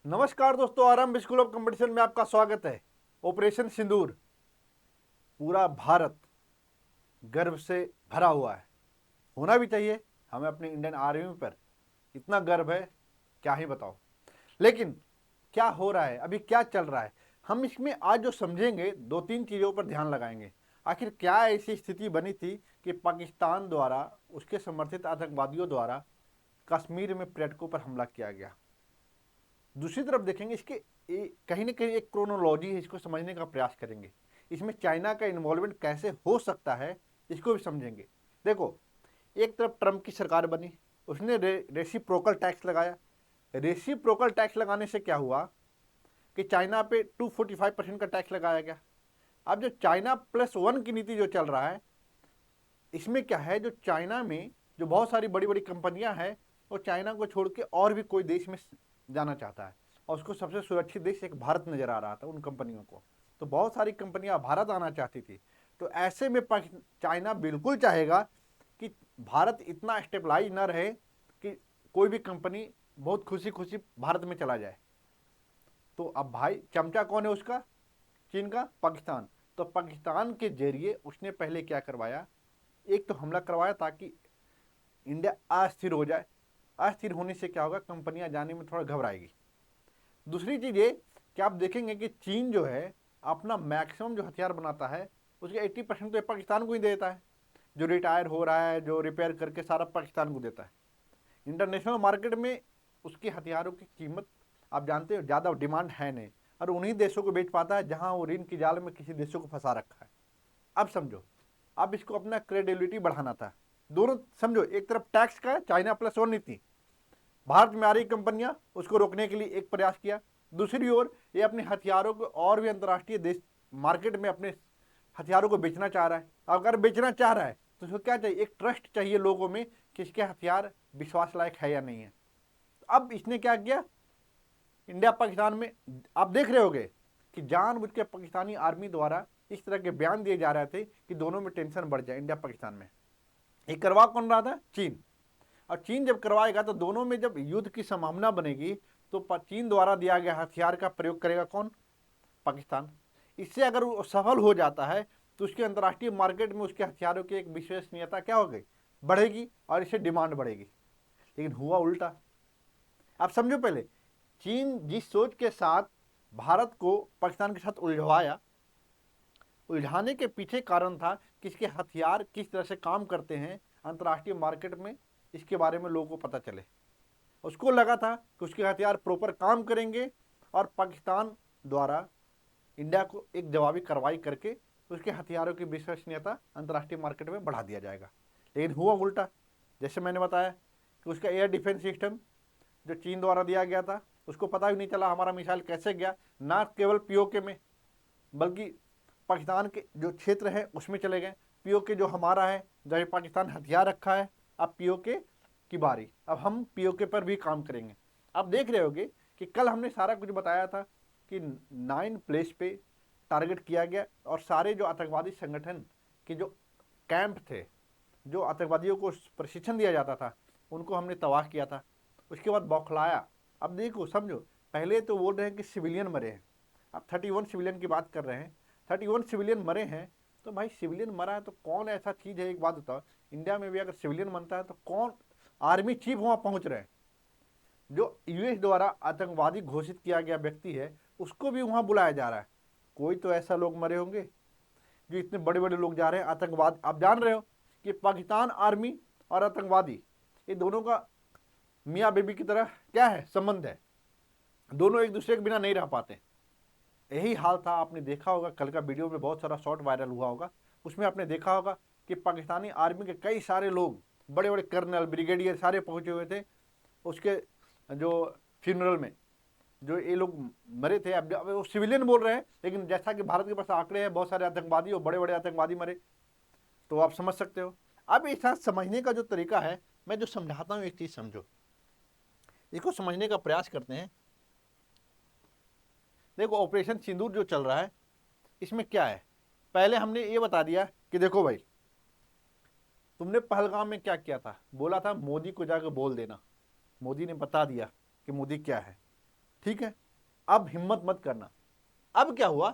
नमस्कार दोस्तों, आरंभ स्कूल ऑफ कंपटीशन में आपका स्वागत है। ऑपरेशन सिंदूर, पूरा भारत गर्व से भरा हुआ है। होना भी चाहिए। हमें अपनी इंडियन आर्मी पर इतना गर्व है, क्या ही बताओ। लेकिन क्या हो रहा है, अभी क्या चल रहा है, हम इसमें आज जो समझेंगे, दो तीन चीज़ों पर ध्यान लगाएंगे। आखिर क्या ऐसी स्थिति बनी थी कि पाकिस्तान द्वारा, उसके समर्थित आतंकवादियों द्वारा कश्मीर में पर्यटकों पर हमला किया गया। दूसरी तरफ देखेंगे इसके कहीं ना कहीं एक क्रोनोलॉजी है, इसको समझने का प्रयास करेंगे। इसमें चाइना का इन्वॉल्वमेंट कैसे हो सकता है, इसको भी समझेंगे। देखो, एक तरफ ट्रंप की सरकार बनी, उसने रेसिप्रोकल टैक्स लगाया। रेसिप्रोकल टैक्स लगाने से क्या हुआ कि चाइना पे 245% का टैक्स लगाया गया। अब जो चाइना प्लस वन की नीति जो चल रहा है, इसमें क्या है, जो चाइना में जो बहुत सारी बड़ी बड़ी कंपनियां हैं, वो चाइना को छोड़ के और भी कोई देश में जाना चाहता है, और उसको सबसे सुरक्षित देश एक भारत नजर आ रहा था उन कंपनियों को। तो बहुत सारी कंपनियां भारत आना चाहती थी। तो ऐसे में चाइना बिल्कुल चाहेगा कि भारत इतना स्टेबलाइज ना रहे कि कोई भी कंपनी बहुत खुशी खुशी भारत में चला जाए। तो अब भाई चमचा कौन है उसका, चीन का, पाकिस्तान। तो पाकिस्तान के जरिए उसने पहले क्या करवाया, एक तो हमला करवाया ताकि इंडिया अस्थिर हो जाए। अस्थिर होने से क्या होगा, कंपनियां जाने में थोड़ा घबराएगी। दूसरी चीज़ ये कि आप देखेंगे कि चीन जो है अपना मैक्सिमम जो हथियार बनाता है, उसके 80% तो पाकिस्तान को ही देता है। जो रिटायर हो रहा है, जो रिपेयर करके सारा पाकिस्तान को देता है। इंटरनेशनल मार्केट में उसके हथियारों की कीमत आप जानते हो ज़्यादा डिमांड है नहीं, और उन्हीं देशों को बेच पाता है जहां वो ऋण की जाल में किसी देशों को फंसा रखा है। अब समझो, अब इसको अपना क्रेडिबिलिटी बढ़ाना था। दोनों समझो, एक तरफ टैक्स का चाइना प्लस वन नीति, भारत में आ रही कंपनियां उसको रोकने के लिए एक प्रयास किया। दूसरी ओर ये अपने हथियारों को और भी अंतर्राष्ट्रीय देश मार्केट में अपने हथियारों को बेचना चाह रहा है। अगर बेचना चाह रहा है तो उसको क्या चाहिए, एक ट्रस्ट चाहिए लोगों में कि इसके हथियार विश्वास लायक है या नहीं है। अब इसने क्या किया, इंडिया पाकिस्तान में आप देख रहे होगे कि जानबूझ के पाकिस्तानी आर्मी द्वारा इस तरह के बयान दिए जा रहे थे कि दोनों में टेंशन बढ़ जाए इंडिया पाकिस्तान में। ये करवा कौन रहा था, चीन। और चीन जब करवाएगा तो दोनों में जब युद्ध की संभावना बनेगी, तो चीन द्वारा दिया गया हथियार का प्रयोग करेगा कौन, पाकिस्तान। इससे अगर वो सफल हो जाता है तो उसके अंतर्राष्ट्रीय मार्केट में उसके हथियारों की एक विश्वसनीयता क्या हो गई, बढ़ेगी, और इससे डिमांड बढ़ेगी। लेकिन हुआ उल्टा। आप समझो, पहले चीन जिस सोच के साथ भारत को पाकिस्तान के साथ उलझवाया, उलझाने के पीछे कारण था कि इसके हथियार किस तरह से काम करते हैं अंतर्राष्ट्रीय मार्केट में, इसके बारे में लोगों को पता चले। उसको लगा था कि उसके हथियार प्रॉपर काम करेंगे और पाकिस्तान द्वारा इंडिया को एक जवाबी कार्रवाई करके उसके हथियारों की विश्वसनीयता अंतर्राष्ट्रीय मार्केट में बढ़ा दिया जाएगा। लेकिन हुआ उल्टा। जैसे मैंने बताया कि उसका एयर डिफेंस सिस्टम जो चीन द्वारा दिया गया था, उसको पता भी नहीं चला हमारा मिसाइल कैसे गया, ना केवल पीओके में बल्कि पाकिस्तान के जो क्षेत्र है उसमें चले गए। पीओके जो हमारा है, जब पाकिस्तान हथियार रखा है, अब पीओके की बारी, अब हम पीओके पर भी काम करेंगे। आप देख रहे होगे कि कल हमने सारा कुछ बताया था कि 9 प्लेस पे टारगेट किया गया, और सारे जो आतंकवादी संगठन के जो कैंप थे, जो आतंकवादियों को प्रशिक्षण दिया जाता था, उनको हमने तबाह किया था। उसके बाद बौखलाया। अब देखो समझो, पहले तो बोल रहे हैं कि सिविलियन मरे हैं, अब 31 सिविलियन की बात कर रहे हैं। 31 सिविलियन मरे हैं, तो भाई सिविलियन मरा है तो कौन ऐसा चीज़ है, एक बात बताओ, इंडिया में भी अगर सिविलियन बनता है तो कौन आर्मी चीफ वहाँ पहुँच रहे हैं। जो यूएस द्वारा आतंकवादी घोषित किया गया व्यक्ति है, उसको भी वहाँ बुलाया जा रहा है। कोई तो ऐसा लोग मरे होंगे, जो इतने बड़े बड़े लोग जा रहे हैं आतंकवाद। आप जान रहे हो कि पाकिस्तान आर्मी और आतंकवादी, ये दोनों का मियाँ बीबी की तरह क्या है, संबंध है। दोनों एक दूसरे के बिना नहीं रह पाते। यही हाल था, आपने देखा होगा कल का वीडियो में बहुत सारा शॉर्ट वायरल हुआ होगा, उसमें आपने देखा होगा कि पाकिस्तानी आर्मी के कई सारे लोग, बड़े बड़े कर्नल, ब्रिगेडियर सारे पहुंचे हुए थे उसके जो फ्यूनरल में। जो ये लोग मरे थे, अब वो सिविलियन बोल रहे हैं, लेकिन जैसा कि भारत के पास आंकड़े हैं, बहुत सारे आतंकवादी और बड़े बड़े आतंकवादी मरे, तो आप समझ सकते हो। अब ऐसा समझने का जो तरीका है, मैं जो समझाता हूँ एक चीज़ समझो, इसको समझने का प्रयास करते हैं। देखो, ऑपरेशन सिंदूर जो चल रहा है, इसमें क्या है, पहले हमने ये बता दिया कि देखो भाई, तुमने पहलगाम में क्या किया था, बोला था मोदी को जाकर बोल देना। मोदी ने बता दिया कि मोदी क्या है। ठीक है, अब हिम्मत मत करना। अब क्या हुआ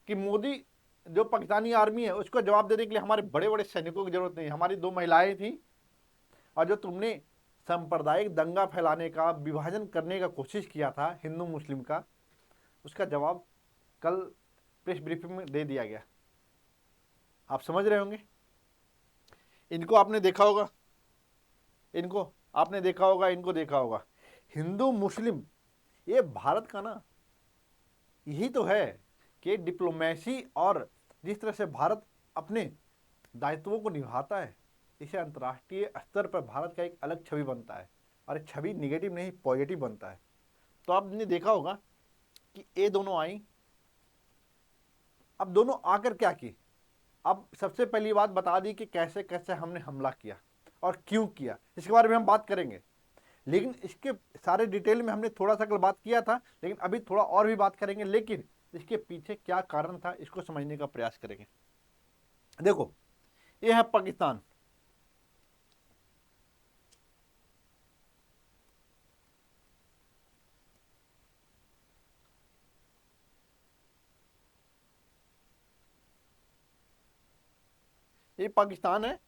कि मोदी जो पाकिस्तानी आर्मी है उसको जवाब देने के लिए हमारे बड़े बड़े सैनिकों की जरूरत नहीं, हमारी 2 महिलाएं थी, और जो तुमने सांप्रदायिक दंगा फैलाने का, विभाजन करने का कोशिश किया था हिंदू मुस्लिम का, उसका जवाब कल प्रेस ब्रीफिंग में दे दिया गया। आप समझ रहे होंगे। इनको आपने देखा होगा, इनको आपने देखा होगा, इनको देखा होगा। हिंदू मुस्लिम ये भारत का ना यही तो है कि डिप्लोमेसी और जिस तरह से भारत अपने दायित्वों को निभाता है, इसे अंतर्राष्ट्रीय स्तर पर भारत का एक अलग छवि बनता है, और एक छवि निगेटिव नहीं पॉजिटिव बनता है। तो आपने देखा होगा कि ये दोनों आई, अब दोनों आकर क्या की, अब सबसे पहली बात बता दी कि कैसे कैसे हमने हमला किया और क्यों किया, इसके बारे में हम बात करेंगे। लेकिन इसके सारे डिटेल में हमने थोड़ा सा कल बात किया था, लेकिन अभी थोड़ा और भी बात करेंगे, लेकिन इसके पीछे क्या कारण था इसको समझने का प्रयास करेंगे। देखो, ये है पाकिस्तान, ये पाकिस्तान है,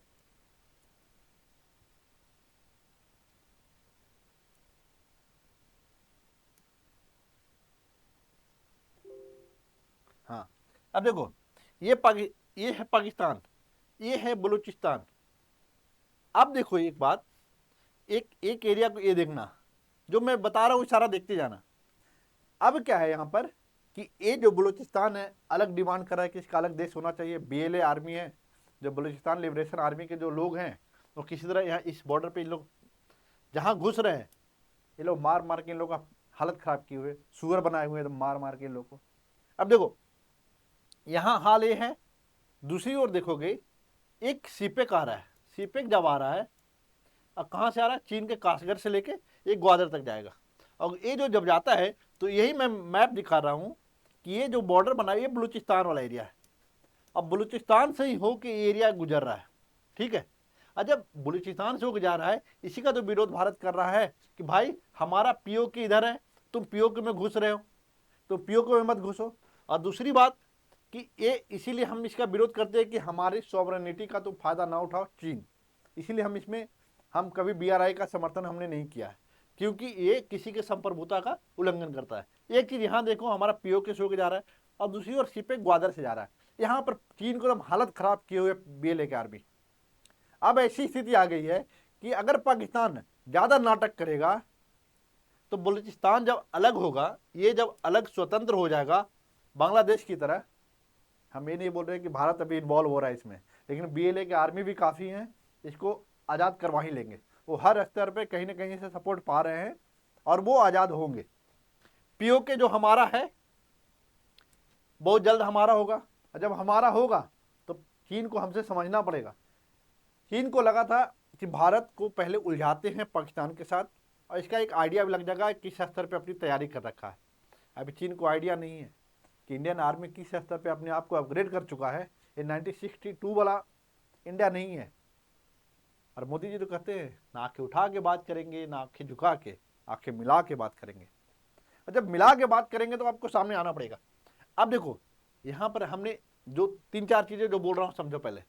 हाँ। अब देखो, ये है पाकिस्तान, ये है बलूचिस्तान। अब देखो एक बात, एक एक एरिया को ये देखना, जो मैं बता रहा हूँ इशारा देखते जाना। अब क्या है यहाँ पर कि ये जो बलूचिस्तान है अलग डिमांड कर रहा है कि इसका अलग देश होना चाहिए। BLA आर्मी है, जो बलूचिस्तान लिबरेशन आर्मी के जो लोग हैं, तो किसी तरह यहाँ इस बॉर्डर पे इन लोग जहाँ घुस रहे हैं, ये लोग मार मार के इन लोग का हालत खराब किए हुए, सुअर बनाए हुए हैं, तो मार मार के इन लोग को। अब देखो यहाँ हाल ये है, दूसरी ओर देखोगे एक सीपेक आ रहा है। सीपेक जब आ रहा है, अब कहाँ से आ रहा है, चीन के कासगढ़ से लेके एक ग्वादर तक जाएगा। और ये जो जब जाता है तो यही मैं मैप दिखा रहा हूँ कि ये जो बॉर्डर बना है ये बलूचिस्तान वाला एरिया है। अब बलूचिस्तान से ही हो के एरिया गुजर रहा है, ठीक है। और जब बलूचिस्तान से होकर जा रहा है, इसी का तो विरोध भारत कर रहा है कि भाई हमारा POK इधर है, तुम POK में घुस रहे हो, तो POK में मत घुसो। और दूसरी बात कि ये इसीलिए हम इसका विरोध करते हैं कि हमारी सॉवरेनिटी का तो फायदा ना उठाओ चीन, इसीलिए हम कभी BRI का समर्थन हमने नहीं किया है, क्योंकि ये किसी के संप्रभुता का उल्लंघन करता है। एक चीज यहाँ देखो, हमारा POK से होकर जा रहा है, और दूसरी ओर सीपेक ग्वादर से जा रहा है। यहाँ पर चीन को एकदम हालत खराब किए हुए BLA के आर्मी। अब ऐसी स्थिति आ गई है कि अगर पाकिस्तान ज्यादा नाटक करेगा तो बलूचिस्तान जब अलग होगा, ये जब अलग स्वतंत्र हो जाएगा बांग्लादेश की तरह, हम ये नहीं बोल रहे कि भारत अभी इन्वॉल्व हो रहा है इसमें, लेकिन BLA के आर्मी भी काफ़ी हैं, इसको आज़ाद करवा ही लेंगे। वो हर स्तर पे कहीं ना कहीं से सपोर्ट पा रहे हैं और वो आज़ाद होंगे। POK जो हमारा है बहुत जल्द हमारा होगा, और जब हमारा होगा तो चीन को हमसे समझना पड़ेगा। चीन को लगा था कि भारत को पहले उलझाते हैं पाकिस्तान के साथ, और इसका एक आइडिया भी लग जाएगा किस स्तर पर अपनी तैयारी कर रखा है। अभी चीन को आइडिया नहीं है कि इंडियन आर्मी किस स्तर पे अपने आप को अपग्रेड कर चुका है। ये 1962 वाला इंडिया नहीं है। और मोदी जी तो कहते हैं ना आंखें उठा के बात करेंगे, ना आंखें झुका के, आंखें मिला के बात करेंगे। और जब मिला के बात करेंगे तो आपको सामने आना पड़ेगा। अब देखो यहाँ पर हमने जो 3-4 चीजें जो बोल रहा हूँ समझो पहले।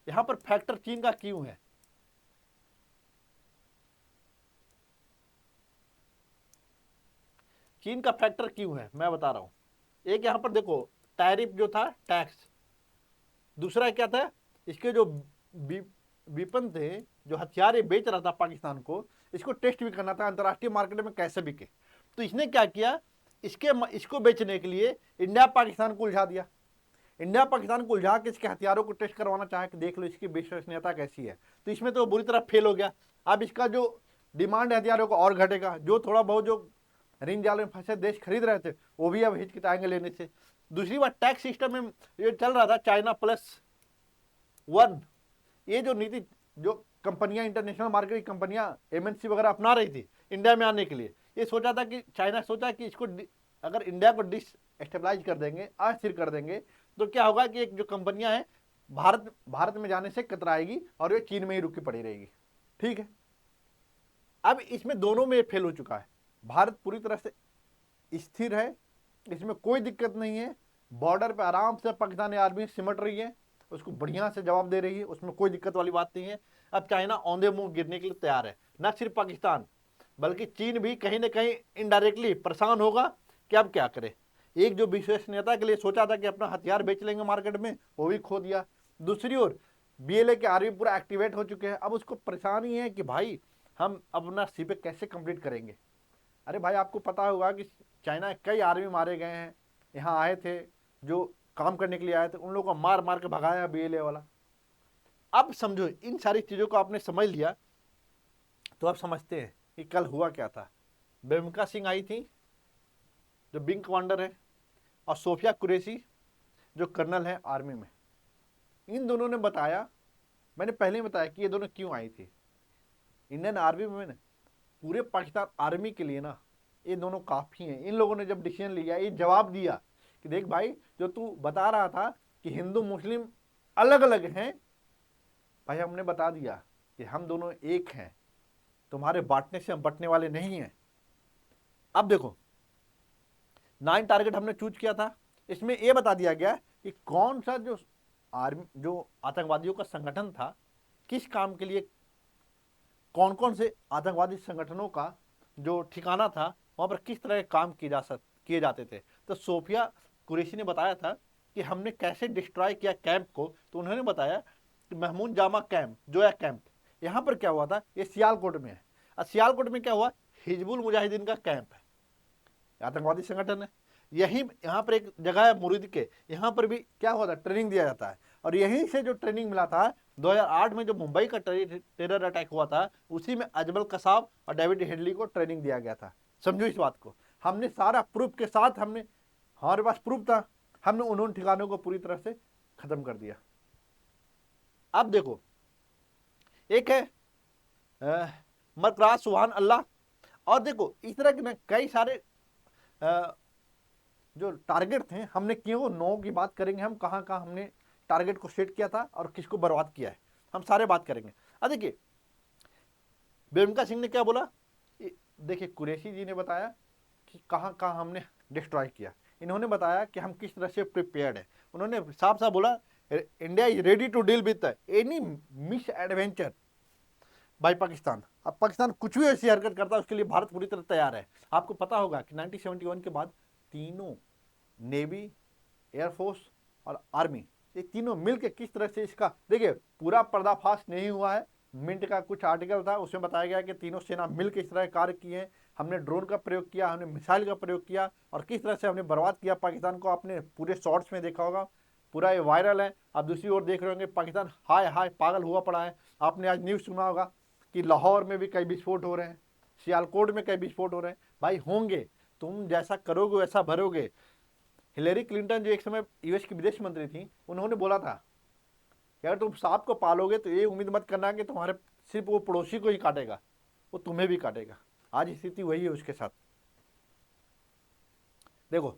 यहाँ पर फैक्टर चीन का क्यों है, चीन का फैक्टर क्यों है मैं बता रहा हूँ। एक यहाँ पर देखो टैरिफ जो था, टैक्स। दूसरा क्या था, इसके जो विपन थे, जो हथियार ये बेच रहा था पाकिस्तान को, इसको टेस्ट भी करना था अंतर्राष्ट्रीय मार्केट में कैसे बिके। तो इसने क्या किया, इसको बेचने के लिए इंडिया पाकिस्तान को उलझा दिया। इंडिया पाकिस्तान को उलझा के इसके हथियारों को टेस्ट करवाना चाहे कि देख लो इसकी विश्वसनीयता कैसी है। तो इसमें तो बुरी तरह फेल हो गया। अब इसका जो डिमांड है हथियारों का और घटेगा। जो थोड़ा बहुत जो ऋण जाल में फंसे देश खरीद रहे थे वो भी अब हिचकिचाएंगे लेने से। दूसरी बात, टैक्स सिस्टम में ये चल रहा था China+1, ये जो नीति जो कंपनियां इंटरनेशनल मार्केट की कंपनियां MNC वगैरह अपना रही थी इंडिया में आने के लिए, ये सोचा था कि चाइना सोचा कि इसको अगर इंडिया को डिस्टेबलाइज कर देंगे, अस्थिर कर देंगे, तो क्या होगा कि एक जो कंपनियां हैं भारत में जाने से कतराएगी और ये चीन में ही रुकी पड़ी रहेगी। ठीक है, अब इसमें दोनों में फेल हो चुका है। भारत पूरी तरह से स्थिर है, इसमें कोई दिक्कत नहीं है। बॉर्डर पे आराम से पाकिस्तानी आर्मी सिमट रही है, उसको बढ़िया से जवाब दे रही है, उसमें कोई दिक्कत वाली बात नहीं है। अब चाइना औंधे मुंह गिरने के लिए तैयार है, न सिर्फ पाकिस्तान बल्कि चीन भी कहीं ना कहीं इनडायरेक्टली परेशान होगा कि अब क्या करे। एक जो विश्वसनीयता के लिए सोचा था कि अपना हथियार बेच लेंगे मार्केट में, वो भी खो दिया। दूसरी ओर बीएलए के आर्मी पूरा एक्टिवेट हो चुके हैं, अब उसको परेशानी है कि भाई हम अपना सीपे कैसे कंप्लीट करेंगे। अरे भाई आपको पता होगा कि चाइना के कई आर्मी मारे गए हैं, यहाँ आए थे जो काम करने के लिए आए थे, उन लोगों को मार मार के भगाया बीएलए वाला। अब समझो इन सारी चीज़ों को आपने समझ लिया तो आप समझते हैं कि कल हुआ क्या था। बेमिका सिंह आई थी जो विंग कमांडर है, और सोफिया कुरैशी जो कर्नल है आर्मी में। इन दोनों ने बताया, मैंने पहले ही बताया कि ये दोनों क्यों आई थी। इंडियन आर्मी में ना पूरे पाकिस्तान आर्मी के लिए ना ये दोनों काफ़ी हैं। इन लोगों ने जब डिसीजन लिया, ये जवाब दिया कि देख भाई जो तू बता रहा था कि हिंदू मुस्लिम अलग अलग हैं, भाई हमने बता दिया कि हम दोनों एक हैं, तुम्हारे बांटने से हम बंटने वाले नहीं हैं। अब देखो 9 टारगेट हमने चूज किया था, इसमें ये बता दिया गया कि कौन सा जो आर्मी जो आतंकवादियों का संगठन था, किस काम के लिए, कौन कौन से आतंकवादी संगठनों का जो ठिकाना था वहाँ पर किस तरह के काम किए जाते थे। तो सोफिया कुरैशी ने बताया था कि हमने कैसे डिस्ट्रॉय किया कैंप को। तो उन्होंने बताया कि महमूद जामा कैंप जो है कैंप, यहाँ पर क्या हुआ था, ये सियालकोट में है। और सियालकोट में क्या हुआ, हिजबुल मुजाहिदीन का कैंप है, आतंकवादी संगठन है। यही यहाँ पर एक जगह है मुरीद के, यहाँ पर भी क्या हुआ था, ट्रेनिंग दिया जाता है। और यहीं से जो ट्रेनिंग मिला था 2008 में जो मुंबई का टेरर अटैक हुआ था, उसी में अजमल कसाब और डेविड हेडली को ट्रेनिंग दिया गया था। समझो इस बात को, हमने सारा प्रूफ के साथ, हमने हमारे पास प्रूफ था, हमने उन ठिकानों को पूरी तरह से खत्म कर दिया। अब देखो एक है मकराज सुभान अल्लाह, और देखो इस तरह के ना कई सारे जो टारगेट थे हमने किए, वो 9 की बात करेंगे हम, कहाँ कहाँ हमने टारगेट को सेट किया था और किसको बर्बाद किया है, हम सारे बात करेंगे। अब देखिए बेमिका सिंह ने क्या बोला, देखिए कुरैशी जी ने बताया कि कहाँ कहाँ हमने डिस्ट्रॉय किया, इन्होंने बताया कि हम किस तरह से प्रिपेयर्ड है। उन्होंने साफ साफ बोला India is ready to deal with any misadventure by Pakistan. अब पाकिस्तान कुछ भी ऐसी हरकत करता है उसके लिए भारत पूरी तरह तैयार है। आपको पता होगा कि 1971 के बाद तीनों नेवी, एयरफोर्स और आर्मी, ये तीनों मिलकर किस तरह से इसका, देखिए पूरा पर्दाफाश नहीं हुआ है, मिंट का कुछ आर्टिकल था उसमें बताया गया कि तीनों सेना मिलकर इस तरह के कार्य किए हैं। हमने ड्रोन का प्रयोग किया, हमने मिसाइल का प्रयोग किया, और किस तरह से हमने बर्बाद किया पाकिस्तान को, आपने पूरे शॉर्ट्स में देखा होगा, पूरा ये वायरल है। आप दूसरी ओर देख रहे होंगे पाकिस्तान हाय हाय पागल हुआ पड़ा है। आपने आज न्यूज़ सुना होगा कि लाहौर में भी कई विस्फोट हो रहे हैं, सियालकोट में कई विस्फोट हो रहे हैं। भाई होंगे, तुम जैसा करोगे वैसा भरोगे। हिलेरी क्लिंटन जो एक समय यूएस की विदेश मंत्री थी, उन्होंने बोला था कि अगर तुम सांप को पालोगे तो ये उम्मीद मत करना कि तुम्हारे सिर्फ वो पड़ोसी को ही काटेगा, वो तुम्हें भी काटेगा। आज स्थिति वही है उसके साथ। देखो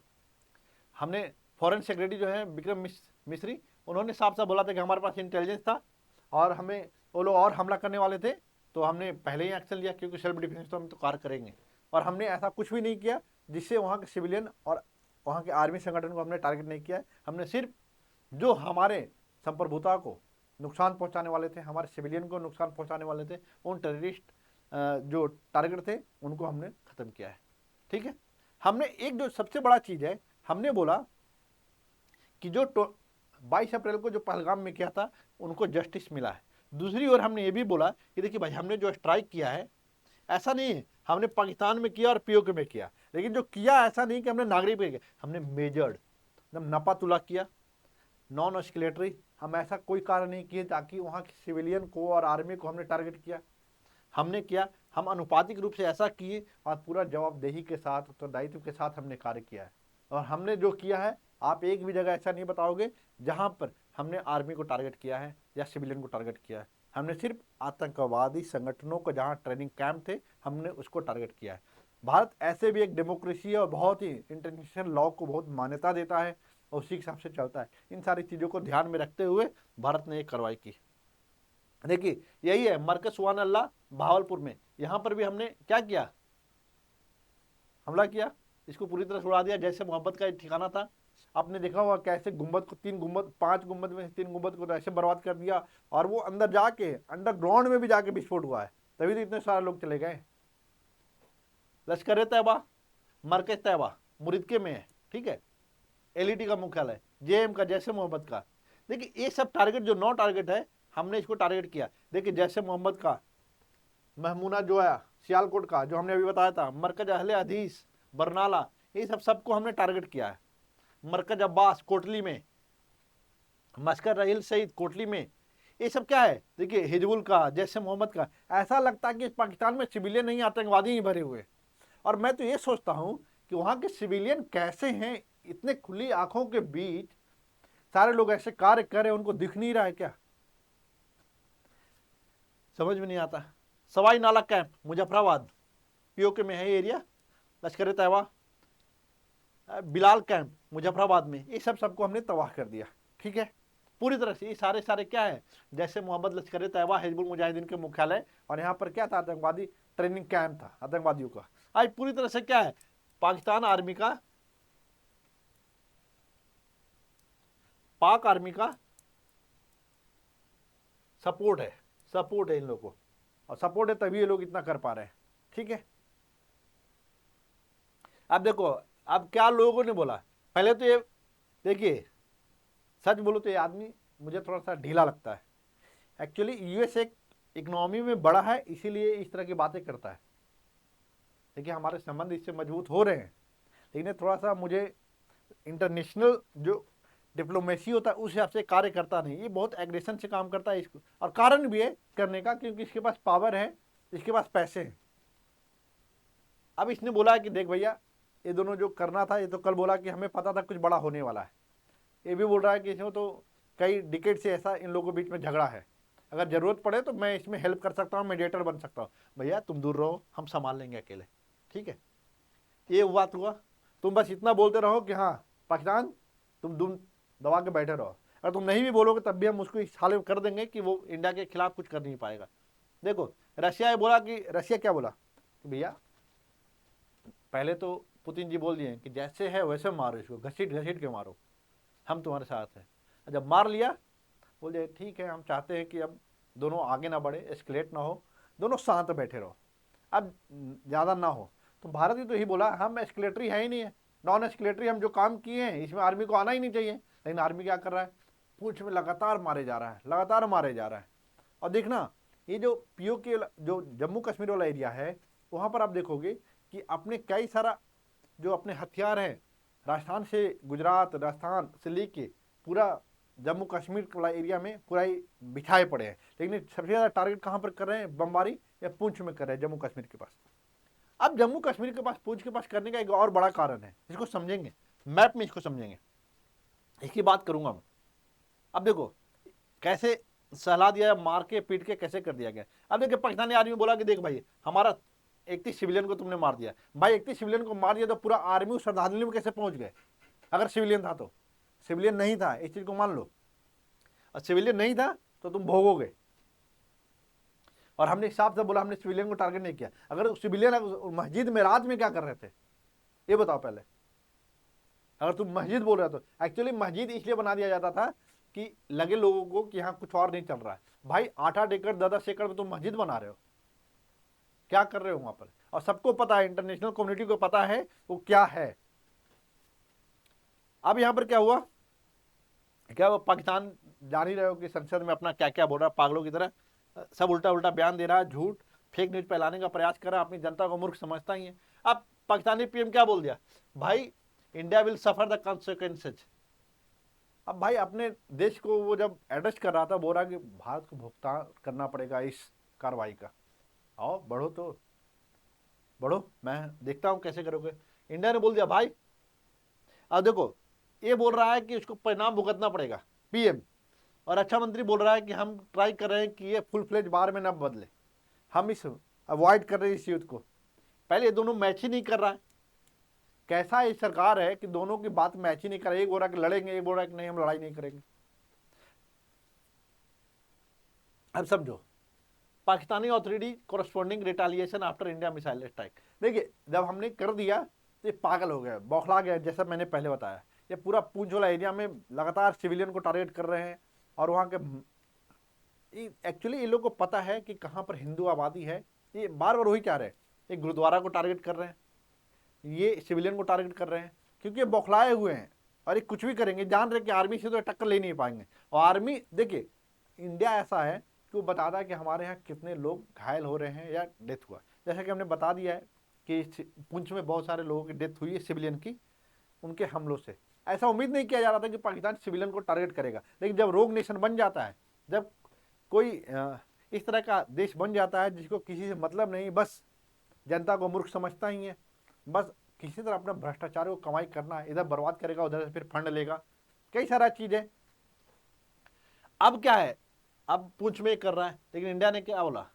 हमने फॉरेन सेक्रेटरी जो है विक्रम मिश्री, उन्होंने साफ साफ बोला था कि हमारे पास इंटेलिजेंस था और हमें वो लोग और हमला करने वाले थे, तो हमने पहले ही एक्शन लिया क्योंकि सेल्फ डिफेंस तो हम तो कार्य करेंगे। और हमने ऐसा कुछ भी नहीं किया जिससे वहाँ के सिविलियन और वहाँ के आर्मी संगठन को हमने टारगेट नहीं किया। हमने सिर्फ जो हमारे संप्रभुता को नुकसान पहुँचाने वाले थे, हमारे सिविलियन को नुकसान पहुँचाने वाले थे, उन टेररिस्ट जो टारगेट थे उनको हमने ख़त्म किया है। ठीक है, हमने एक जो सबसे बड़ा चीज़ है, हमने बोला कि जो 22 अप्रैल को जो पहलगाम में किया था उनको जस्टिस मिला है। दूसरी ओर हमने ये भी बोला कि देखिए भाई हमने जो स्ट्राइक किया है ऐसा नहीं है हमने पाकिस्तान में किया और पीओके में किया, लेकिन जो किया ऐसा नहीं कि हमने नागरिक पे किया, हमने मेजर्ड एकदम नपातुला किया, नॉन एस्केलेटरी। हम ऐसा कोई कार्य नहीं किए ताकि वहाँ के सिविलियन को और आर्मी को हमने टारगेट किया, हमने किया, हम अनुपातिक रूप से ऐसा किए और पूरा जवाबदेही के साथ, उत्तरदायित्व के साथ हमने कार्य किया है। और हमने जो किया है, आप एक भी जगह ऐसा नहीं बताओगे जहाँ पर हमने आर्मी को टारगेट किया है या सिविलियन को टारगेट किया है। हमने सिर्फ आतंकवादी संगठनों को जहाँ ट्रेनिंग कैंप थे हमने उसको टारगेट किया है। भारत ऐसे भी एक डेमोक्रेसी है और बहुत ही इंटरनेशनल लॉ को बहुत मान्यता देता है और उसी के हिसाब से चलता है। इन सारी चीज़ों को ध्यान में रखते हुए भारत ने एक कार्रवाई की। देखिए यही है मरकज सुभान अल्लाह भावलपुर में, यहाँ पर भी हमने क्या किया, हमला किया। इसको पूरी तरह से उड़ा दिया। जैसे मोहब्बत का एक ठिकाना था, आपने देखा होगा कैसे गुंबद को, 3 गुंबद, 5 गुंबद में से 3 गुंबद को तो ऐसे बर्बाद कर दिया, और वो अंदर जाके अंडरग्राउंड में भी जाके विस्फोट हुआ है, तभी तो इतने सारे लोग चले गए। लश्कर तैयबा, मरकज तैयबा मुरिदके में है, ठीक है, एलईटी का मुख्यालय, जेएम का, जैसे मोहम्मद का। देखिए ये सब टारगेट जो 9 टारगेट है, हमने इसको टारगेट किया। देखिए जैसे मोहम्मद का, महमूना जो है सियालकोट का, जो हमने अभी बताया था, मरकज अहले हदीस बरनाला, ये सब सबको हमने टारगेट किया है। मरकज अब्बास कोटली में, मस्कर रहील सईद कोटली में, ये सब क्या है, देखिए हिजबुल का, जैसे मोहम्मद का। ऐसा लगता है कि पाकिस्तान में सिविलियन नहीं, आतंकवादी ही भरे हुए। और मैं तो ये सोचता हूं कि वहां के सिविलियन कैसे हैं, इतने खुली आंखों के बीच सारे लोग ऐसे कार्य कर रहे हैं, उनको दिख नहीं रहा है क्या? समझ में नहीं आता। सवाई नाला कैंप मुजफ्फराबाद पीओके में है ये एरिया, लश्कर तैयबा। बिलाल कैंप मुजफ्फराबाद में, ये सबको हमने तबाह कर दिया, ठीक है, पूरी तरह से। ये सारे क्या है, जैसे मोहम्मद, लश्कर तैयबा, हिजबुल मुजाहिदीन के मुख्यालय, और यहाँ पर क्या था, आतंकवादी ट्रेनिंग कैंप था आतंकवादियों का। आज पूरी तरह से क्या है, पाकिस्तान आर्मी का, पाक आर्मी का सपोर्ट है इन लोगों को, और सपोर्ट है तभी ये लोग इतना कर पा रहे हैं, ठीक है। अब देखो, अब क्या लोगों ने बोला, पहले तो ये देखिए, सच बोलो तो ये आदमी मुझे थोड़ा सा ढीला लगता है। एक्चुअली यूएस एक इकोनॉमी में बड़ा है, इसीलिए इस तरह की बातें करता है। देखिए हमारे संबंध इससे मजबूत हो रहे हैं, लेकिन थोड़ा सा मुझे इंटरनेशनल जो डिप्लोमेसी होता है उस हिसाब से कार्य करता नहीं। ये बहुत एग्रेशन से काम करता है इसको, और कारण भी है करने का, क्योंकि इसके पास पावर है, इसके पास पैसे हैं। अब इसने बोला कि देख भैया, ये दोनों जो करना था, ये तो कल बोला कि हमें पता था कुछ बड़ा होने वाला है। ये भी बोल रहा है कि इसमें तो कई डिकेड से ऐसा इन लोगों के बीच में झगड़ा है, अगर जरूरत पड़े तो मैं इसमें हेल्प कर सकता हूँ, मीडिएटर बन सकता हूँ। भैया तुम दूर रहो, हम संभाल लेंगे अकेले, ठीक है। ये बात हुआ। तुम बस इतना बोलते रहो कि हाँ पाकिस्तान, तुम दबा के बैठे रहो। अगर तुम नहीं भी बोलोगे तब भी हम उसको इस हाल में कर देंगे कि वो इंडिया के खिलाफ कुछ कर नहीं पाएगा। देखो रशिया बोला कि, रशिया क्या बोला कि भैया, पहले तो पुतिन जी बोल दिए कि जैसे है वैसे मारो इसको, घसीट घसीट के मारो, हम तुम्हारे साथ हैं। जब मार लिया, बोले ठीक है, हम चाहते हैं कि अब दोनों आगे ना बढ़े, एस्केलेट ना हो, दोनों शांत बैठे रहो, अब ज़्यादा ना हो। तो भारत ही तो यही बोला, हम एस्केलेटरी है ही नहीं है, नॉन एस्केलेटरी, हम जो काम किए हैं इसमें आर्मी को आना ही नहीं चाहिए। लेकिन आर्मी क्या कर रहा है, पूंछ में लगातार मारे जा रहा है, लगातार मारे जा रहा है। और देखना, ये जो पीओके जो जम्मू कश्मीर वाला एरिया है, वहाँ पर आप देखोगे कि अपने कई सारा जो अपने हथियार हैं, राजस्थान से, गुजरात राजस्थान से लेके पूरा जम्मू कश्मीर वाला एरिया में पूरा ही बिछाए पड़े हैं। लेकिन सबसे ज़्यादा टारगेट कहाँ पर कर रहे हैं, बमबारी या पूंछ में कर रहे हैं, जम्मू कश्मीर के पास। अब जम्मू कश्मीर के पास, पूंछ के पास करने का एक और बड़ा कारण है, इसको समझेंगे, मैप में इसको समझेंगे, इसकी बात करूंगा मैं। अब देखो कैसे सहला दिया, मार के पीट के कैसे कर दिया गया। अब देखिए पाकिस्तानी आर्मी बोला कि देख भाई, हमारा 31 सिविलियन को तुमने मार दिया। भाई 31 सिविलियन को मार दिया तो पूरा आर्मी उस श्रद्धांजलि में कैसे पहुंच गए? अगर सिविलियन था तो, सिविलियन नहीं था, इस चीज को मान लो, और सिविलियन नहीं था तो तुम भोगोगे। और हमने साफ से बोला, हमने सिविलियन को टारगेट नहीं किया। अगर सिविलियन मस्जिद में रात में क्या कर रहे थे ये बताओ पहले। अगर तुम मस्जिद बोल रहे हो तो एक्चुअली मस्जिद इसलिए बना दिया जाता था कि लगे लोगों को कि यहाँ कुछ और नहीं चल रहा है। भाई 8-8 एकड़ 10-10 एकड़ में तुम मस्जिद बना रहे हो, क्या कर रहे हो वहां पर? और सबको पता है, इंटरनेशनल कम्युनिटी को पता है वो क्या है। अब यहां पर क्या हुआ, क्या वो पाकिस्तान जान ही रहे हो कि संसद में अपना क्या क्या बोल रहा है, पागलों की तरह सब उल्टा उल्टा बयान दे रहा है, झूठ फेक न्यूज फैलाने का प्रयास कर रहा है, अपनी जनता को मूर्ख समझता ही है। अब पाकिस्तानी पीएम क्या बोल दिया, भाई India will suffer the consequences. अब भाई अपने देश को वो जब एड्रेस कर रहा था, बोल रहा कि भारत को भुगतान करना पड़ेगा इस कार्रवाई का। आओ बढ़ो तो बढ़ो, मैं देखता हूं कैसे करोगे। इंडिया ने बोल दिया भाई। अब देखो ये बोल रहा है कि उसको परिणाम भुगतना पड़ेगा पीएम, और रक्षा मंत्री बोल रहा है कि हम ट्राई कर रहे हैं कि ये फुल फ्लेज बार में ना बदले, हम इस अवॉइड कर रहे हैं इस युद्ध को। पहले ये दोनों मैच ही नहीं कर रहा है। कैसा ये सरकार है कि दोनों की बात मैच ही नहीं कर रहा है, एक बोल रहा है कि लड़ेंगे, एक बोल रहा है कि नहीं हम लड़ाई नहीं करेंगे। अब समझो, Pakistani authority corresponding retaliation after India missile strike. देखिए जब हमने कर दिया तो ये पागल हो गया, बौखला गया। जैसा मैंने पहले बताया, ये पूरा पूंछ वाला एरिया में लगातार सिविलियन को टारगेट कर रहे हैं। और वहाँ के एक्चुअली ये लोग को पता है कि कहाँ पर हिंदू आबादी है। ये बार बार वही चाह रहे हैं, ये गुरुद्वारा को टारगेट कर रहे हैं, ये सिविलियन को टारगेट कर रहे हैं, क्योंकि ये बौखलाए हुए हैं और ये कुछ भी करेंगे। जान रहे कि आर्मी से तो टक्कर ले नहीं पाएंगे। और आर्मी देखिए, इंडिया ऐसा है कि वो बताता है कि हमारे यहाँ कितने लोग घायल हो रहे हैं या डेथ हुआ। जैसा कि हमने बता दिया है कि पुंछ में बहुत सारे लोगों की डेथ हुई है सिविलियन की, उनके हमलों से। ऐसा उम्मीद नहीं किया जा रहा था कि पाकिस्तान सिविलियन को टारगेट करेगा, लेकिन जब रोग नेशन बन जाता है, जब कोई इस तरह का देश बन जाता है जिसको किसी से मतलब नहीं, बस जनता को मूर्ख समझता ही है, बस किसी तरह अपना भ्रष्टाचार को कमाई करना है, इधर बर्बाद करेगा, उधर से फिर फंड लेगा, कई सारा चीज है। अब क्या है, अब पूंछ में कर रहा है, लेकिन इंडिया ने क्या बोला,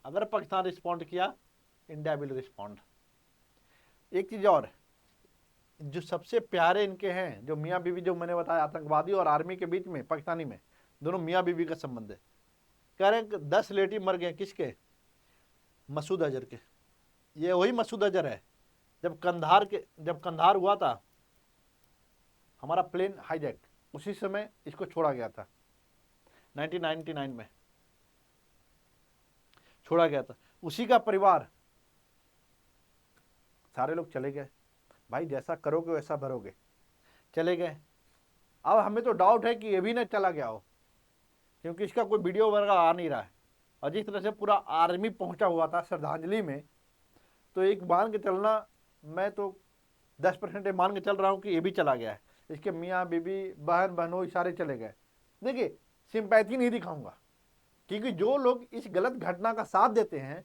अगर पाकिस्तान रिस्पॉन्ड किया, इंडिया विल रिस्पॉन्ड। एक चीज और, जो सबसे प्यारे इनके हैं, जो मियाँ बीवी, जो मैंने बताया आतंकवादी और आर्मी के बीच में, पाकिस्तानी में दोनों मियाँ बीवी का संबंध है। कह रहे हैं कि 10 रिलेटिव मर गए, किसके? मसूद अजहर के। ये वही मसूद अजहर है जब कंधार हुआ था, हमारा प्लेन हाईजैक, उसी समय इसको छोड़ा गया था, 1999 में छोड़ा गया था। उसी का परिवार, सारे लोग चले गए। भाई जैसा करोगे वैसा भरोगे, चले गए। अब हमें तो डाउट है कि ये भी ना चला गया हो, क्योंकि इसका कोई वीडियो वगैरह आ नहीं रहा है। और जिस तरह से पूरा आर्मी पहुंचा हुआ था श्रद्धांजलि में, तो एक मान के चलना, मैं तो 10% मान के चल रहा हूँ कि ये भी चला गया है। इसके मियाँ बीबी, बहन बहनोई सारे चले गए। देखिए, सिंपैथी नहीं दिखाऊंगा, क्योंकि जो लोग इस गलत घटना का साथ देते हैं,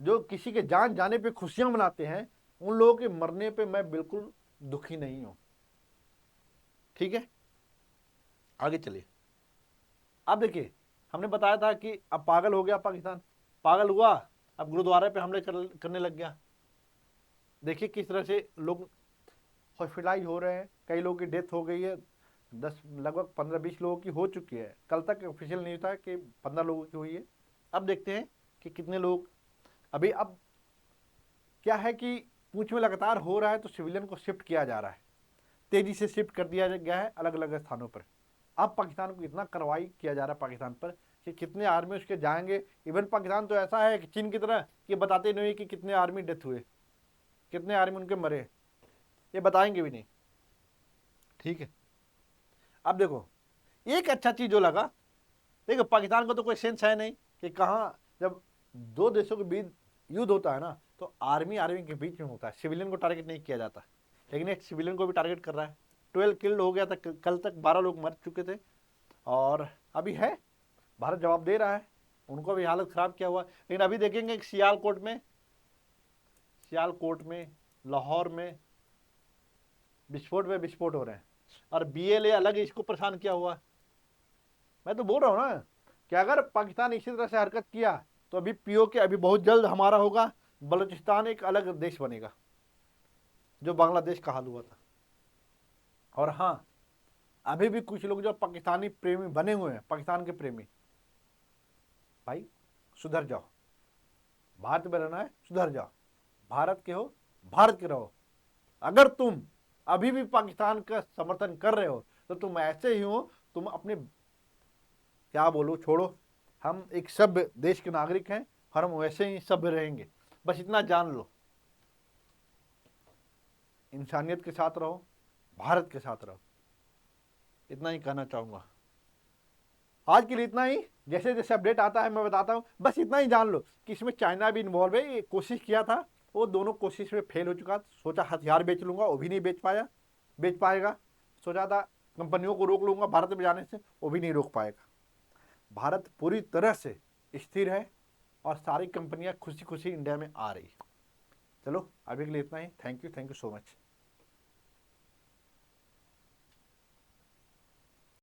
जो किसी के जान जाने पे खुशियां मनाते हैं, उन लोगों के मरने पे मैं बिल्कुल दुखी नहीं हूं। ठीक है, आगे चलिए। अब देखिए, हमने बताया था कि अब पागल हो गया पाकिस्तान, पागल हुआ, अब गुरुद्वारे पे हमले करने लग गया। देखिए किस तरह से लोग हॉस्पिटलाइज हो रहे हैं, कई लोगों की डेथ हो गई है, लगभग 15-20 लोगों की हो चुकी है। कल तक ऑफिशियल न्यूज़ था कि 15 लोगों की हुई है। अब देखते हैं कि कितने लोग अभी। अब क्या है कि पूंछ में लगातार हो रहा है, तो सिविलियन को शिफ्ट किया जा रहा है, तेजी से शिफ्ट कर दिया गया है अलग अलग स्थानों पर। अब पाकिस्तान को इतना कार्रवाई किया जा रहा है पाकिस्तान पर कि कितने आर्मी उसके जाएंगे। इवन पाकिस्तान तो ऐसा है कि चीन की तरह कि बताते नहीं कि कितने आर्मी डेथ हुए, कितने आर्मी उनके मरे, ये बताएंगे भी नहीं। ठीक है, अब देखो एक अच्छा चीज जो लगा, देखो पाकिस्तान को तो कोई सेंस है नहीं कि कहाँ, जब दो देशों के बीच युद्ध होता है ना, तो आर्मी के बीच में होता है, सिविलियन को टारगेट नहीं किया जाता। लेकिन एक सिविलियन को भी टारगेट कर रहा है। 12 किल्ड हो गया था, कल तक 12 लोग मर चुके थे, और अभी है, भारत जवाब दे रहा है, उनको भी हालत खराब किया हुआ। लेकिन अभी देखेंगे सियालकोट में, लाहौर में विस्फोट हो रहे हैं, और BLA अलग इसको परेशान किया हुआ। मैं तो बोल रहा हूँ ना कि अगर पाकिस्तान इसी तरह से हरकत किया, तो अभी POK अभी बहुत जल्द हमारा होगा, बलूचिस्तान एक अलग देश बनेगा, जो बांग्लादेश का हाल हुआ था। और हाँ, अभी भी कुछ लोग जो पाकिस्तानी प्रेमी बने हुए हैं, पाकिस्तान के प्रेमी, भाई सुधर जाओ, भारत में रहना है, सुधर जाओ, भारत के हो, भारत के रहो। अगर तुम अभी भी पाकिस्तान का समर्थन कर रहे हो, तो तुम ऐसे ही हो, तुम अपने, क्या बोलो, छोड़ो। हम एक सभ्य देश के नागरिक हैं, और हम वैसे ही सभ्य रहेंगे। बस इतना जान लो, इंसानियत के साथ रहो, भारत के साथ रहो, इतना ही कहना चाहूंगा। आज के लिए इतना ही। जैसे जैसे अपडेट आता है मैं बताता हूँ। बस इतना ही जान लो कि इसमें चाइना भी इन्वॉल्व है। ये कोशिश किया था, वो दोनों कोशिश में फेल हो चुका। सोचा हथियार बेच लूंगा, वो भी नहीं बेच पाएगा। सोचा था कंपनियों को रोक लूंगा भारत में जाने से, वो भी नहीं रोक पाएगा। भारत पूरी तरह से स्थिर है, और सारी कंपनियां खुशी खुशी इंडिया में आ रही है। चलो अभी के लिए इतना ही। Thank you so much.